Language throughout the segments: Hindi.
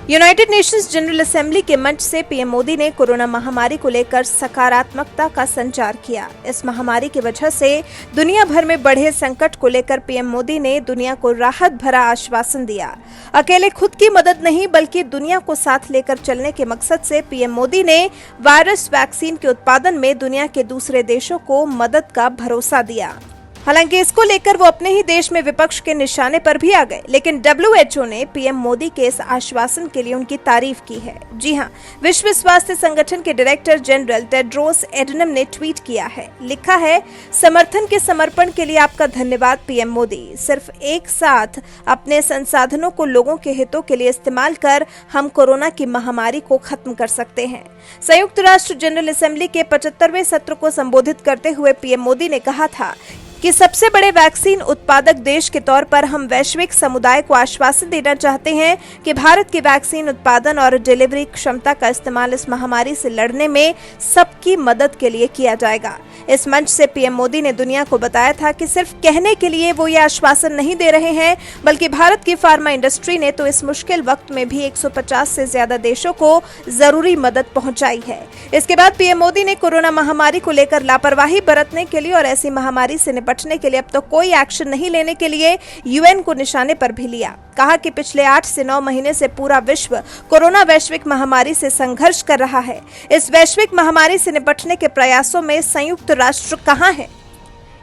यूनाइटेड नेशंस जनरल असेंबली के मंच से पीएम मोदी ने कोरोना महामारी को लेकर सकारात्मकता का संचार किया। इस महामारी की वजह से दुनिया भर में बढ़े संकट को लेकर पीएम मोदी ने दुनिया को राहत भरा आश्वासन दिया। अकेले खुद की मदद नहीं बल्कि दुनिया को साथ लेकर चलने के मकसद से पीएम मोदी ने वायरस वैक्सीन के उत्पादन में दुनिया के दूसरे देशों को मदद का भरोसा दिया। हालांकि इसको लेकर वो अपने ही देश में विपक्ष के निशाने पर भी आ गए, लेकिन WHO ने पीएम मोदी के इस आश्वासन के लिए उनकी तारीफ की है। जी हां, विश्व स्वास्थ्य संगठन के डायरेक्टर जनरल टेड्रोस एडनम ने ट्वीट किया है, लिखा है, समर्थन के समर्पण के लिए आपका धन्यवाद पीएम मोदी। सिर्फ एक साथ अपने संसाधनों को लोगों के हितों के लिए इस्तेमाल कर हम कोरोना की महामारी को खत्म कर सकते हैं। संयुक्त राष्ट्र जनरल असेंबली के 75वें सत्र को संबोधित करते हुए पीएम मोदी ने कहा था कि सबसे बड़े वैक्सीन उत्पादक देश के तौर पर हम वैश्विक समुदाय को आश्वासन देना चाहते हैं कि भारत की वैक्सीन उत्पादन और डिलीवरी क्षमता का इस्तेमाल इस महामारी से लड़ने में सबकी मदद के लिए किया जाएगा। इस मंच से पीएम मोदी ने दुनिया को बताया था कि सिर्फ कहने के लिए वो ये आश्वासन नहीं दे रहे हैं, बल्कि भारत की फार्मा इंडस्ट्री ने तो इस मुश्किल वक्त में भी 150 से ज्यादा देशों को जरूरी मदद पहुंचाई है। इसके बाद पीएम मोदी ने कोरोना महामारी को लेकर लापरवाही बरतने के लिए और ऐसी महामारी से निपटने के लिए अब तो कोई एक्शन नहीं लेने के लिए यूएन को निशाने पर भी लिया। कहा कि पिछले 8 से 9 महीने से पूरा विश्व कोरोना वैश्विक महामारी से संघर्ष कर रहा है। इस वैश्विक महामारी से निपटने के प्रयासों में संयुक्त राष्ट्र कहां है?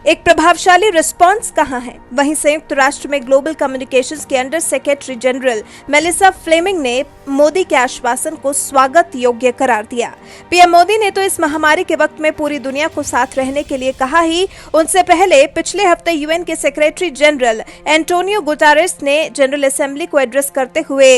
एक प्रभावशाली रिस्पांस कहां है? वहीं संयुक्त राष्ट्र में ग्लोबल कम्युनिकेशंस के under secretary general Melissa Fleming ने मोदी के आश्वासन को स्वागत योग्य करार दिया। पीएम मोदी ने तो इस महामारी के वक्त में पूरी दुनिया को साथ रहने के लिए कहा ही। उनसे पहले पिछले हफ्ते यूएन के सेक्रेटरी जनरल एंटोनियो गुटेरेस ने जनरल असेंबली को एड्रेस करते हुए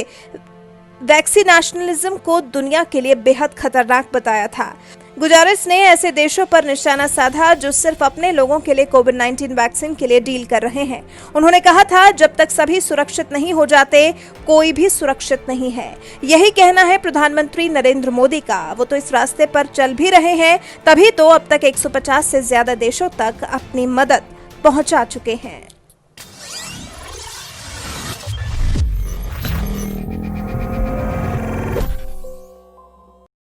वैक्सीनेशनलिज्म को दुनिया के लिए बेहद खतरनाक बताया था। गुटेरेस ने ऐसे देशों पर निशाना साधा जो सिर्फ अपने लोगों के लिए कोविड-19 वैक्सीन के लिए डील कर रहे हैं। उन्होंने कहा था, जब तक सभी सुरक्षित नहीं हो जाते, कोई भी सुरक्षित नहीं है। यही कहना है प्रधानमंत्री नरेंद्र मोदी का। वो तो इस रास्ते पर चल भी रहे हैं, तभी तो अब तक 150 से ज्यादा देशों तक अपनी मदद पहुंचा चुके हैं।